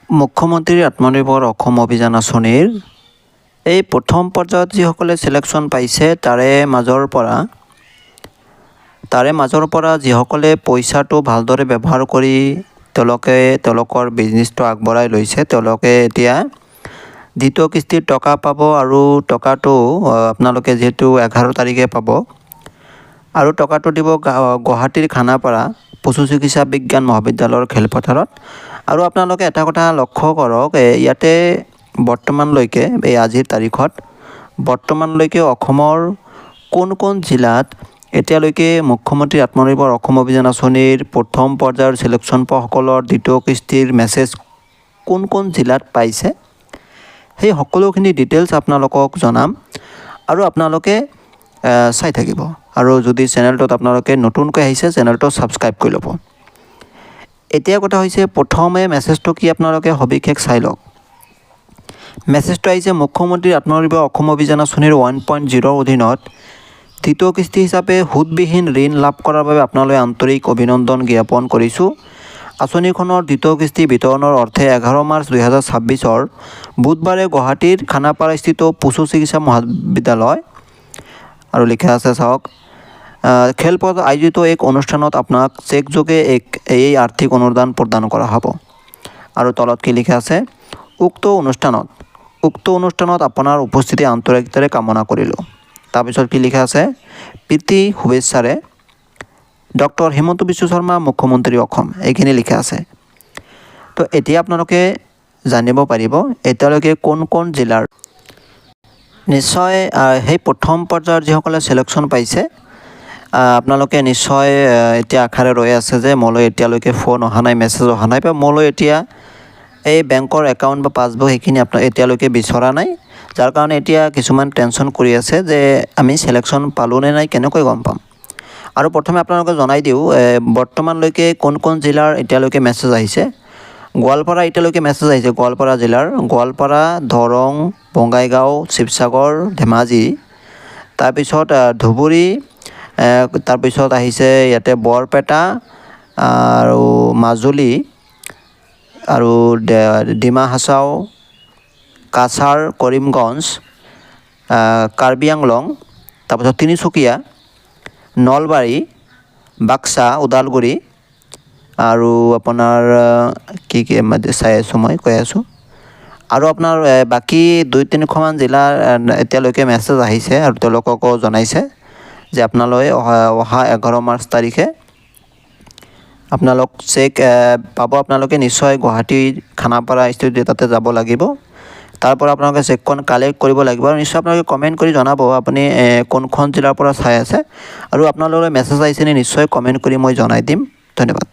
মুখ্যমন্ত্ৰীৰ আত্মনিৰ্ভৰ অসম অভিযান আঁচনিৰ এই প্ৰথম পৰ্যায়ত যিসকলে চিলেকশ্যন পাইছে তাৰে মাজৰ পৰা যিসকলে পইচাটো ভালদৰে ব্যৱহাৰ কৰি তেওঁলোকৰ বিজনেছটো আগবঢ়াই লৈছে, তেওঁলোকে এতিয়া দ্বিতীয় কিস্তিৰ টকা পাব আৰু টকাটো আপোনালোকে যিহেতু 11 তাৰিখে পাব আৰু টকাটো দিব গুৱাহাটীৰ খানাপাৰা পশু চিকিৎসা বিজ্ঞান মহাবিদ্যালয়ৰ খেলপথাৰত। আৰু আপোনালোকে এটা কথা লক্ষ্য কৰক, ইয়াতে বৰ্তমানলৈকে আজিৰ তাৰিখত বৰ্তমানলৈকে অসমৰ কোন জিলাত এতিয়ালৈকে মুখ্যমন্ত্ৰী আত্মনিৰ্ভৰ অসম অভিযান আঁচনিৰ প্ৰথম পৰ্যায়ৰ চিলেকশ্যন পোৱাসকলৰ দ্বিতীয় কিস্তিৰ মেছেজ কোন জিলাত পাইছে, সেই সকলোখিনি ডিটেইলছ আপোনালোকক জনাম আৰু আপোনালোকে চাই থাকিব। আৰু যদি চেনেলটোত আপোনালোকে নতুনকৈ আহিছে চেনেলটো ছাবস্ক্ৰাইব কৰি ল'ব। এতিয়া কথা হৈছে, প্ৰথমে মেছেজটো কি আপোনালোকে সবিশেষ চাই লওক। মেছেজটো আহিছে, মুখ্যমন্ত্ৰীৰ আত্মনিৰ্ভৰ অসম অভিযান আঁচনিৰ 1.0 অধীনত দ্বিতীয় কিস্তি হিচাপে সুদবিহীন ঋণ লাভ কৰাৰ বাবে আপোনালৈ আন্তৰিক অভিনন্দন জ্ঞাপন কৰিছোঁ। আঁচনিখনৰ দ্বিতীয় কিস্তি বিতৰণৰ অৰ্থে 11 মাৰ্চ 2026 বুধবাৰে গুৱাহাটীৰ খানাপাৰাস্থিত পশু চিকিৎসা মহাবিদ্যালয় আৰু লিখা আছে চাওক, খেলপথাৰত আয়োজিত এক অনুষ্ঠানত আপোনাক চেকযোগে এই আৰ্থিক অনুদান প্ৰদান কৰা হ'ব। আৰু তলত কি লিখা আছে, উক্ত অনুষ্ঠানত আপোনাৰ উপস্থিতি আন্তৰিকতাৰে কামনা কৰিলোঁ। তাৰপিছত কি লিখা আছে, প্ৰীতি শুভেচ্ছাৰে ডক্টৰ হিমন্ত বিশ্ব শৰ্মা মুখ্যমন্ত্ৰী অসম, এইখিনি লিখা আছে। তো এতিয়া আপোনালোকে জানিব পাৰিব এতিয়ালৈকে কোন জিলাৰ নিশ্চয় সেই প্ৰথম পৰ্যায়ৰ যিসকলে চিলেকশ্যন পাইছে আপোনালোকে নিশ্চয় এতিয়া আশাৰে ৰৈ আছে যে মোলৈ এতিয়ালৈকে ফোন অহা নাই, মেছেজ অহা নাই, বা মোলৈ এতিয়া এই বেংকৰ একাউণ্ট বা পাছবুক সেইখিনি এতিয়ালৈকে বিচৰা নাই, যাৰ কাৰণে এতিয়া কিছুমান টেনশ্যন কৰি আছে যে আমি চিলেকশ্যন পালোঁ নে নাই, কেনেকৈ গম পাম। আৰু প্ৰথমে আপোনালোকে জনাই দিওঁ বৰ্তমানলৈকে কোন জিলাৰ এতিয়ালৈকে মেছেজ আহিছে। গোৱালপাৰা এতিয়ালৈকে মেছেজ আহিছে, গোৱালপাৰা জিলাৰ গোৱালপাৰা, দৰং, বঙাইগাঁও, শিৱসাগৰ, ধেমাজি, তাৰপিছত ধুবুৰী, তাৰপিছত আহিছে ইয়াতে বৰপেটা আৰু মাজুলী আৰু ডিমা হাছাও, কাছাৰ, কৰিমগঞ্জ, কাৰ্বি আংলং, তাৰপিছত তিনিচুকীয়া, নলবাৰী, বাক্সা, ওদালগুৰি আৰু আপোনাৰ কি চাই আছোঁ মই কৈ আছোঁ। আৰু আপোনাৰ বাকী 2-3খন জিলাৰ এতিয়ালৈকে মেছেজ আহিছে আৰু তেওঁলোককো জনাইছে যে আপোনালৈ অহা 11 মাৰ্চ তাৰিখে আপোনালোক চেক পাব। আপোনালোকে নিশ্চয় গুৱাহাটীৰ খানাপাৰা ষ্টুডিঅ' তাতে যাব লাগিব, তাৰ পৰা আপোনালোকে চেকখন কালেক্ট কৰিব লাগিব। আৰু নিশ্চয় আপোনালোকে কমেণ্ট কৰি জনাব আপুনি কোনখন জিলাৰ পৰা চাই আছে আৰু আপোনালোকৰ মেছেজ আহিছেনে, নিশ্চয় কমেণ্ট কৰি মই জনাই দিম। ধন্যবাদ।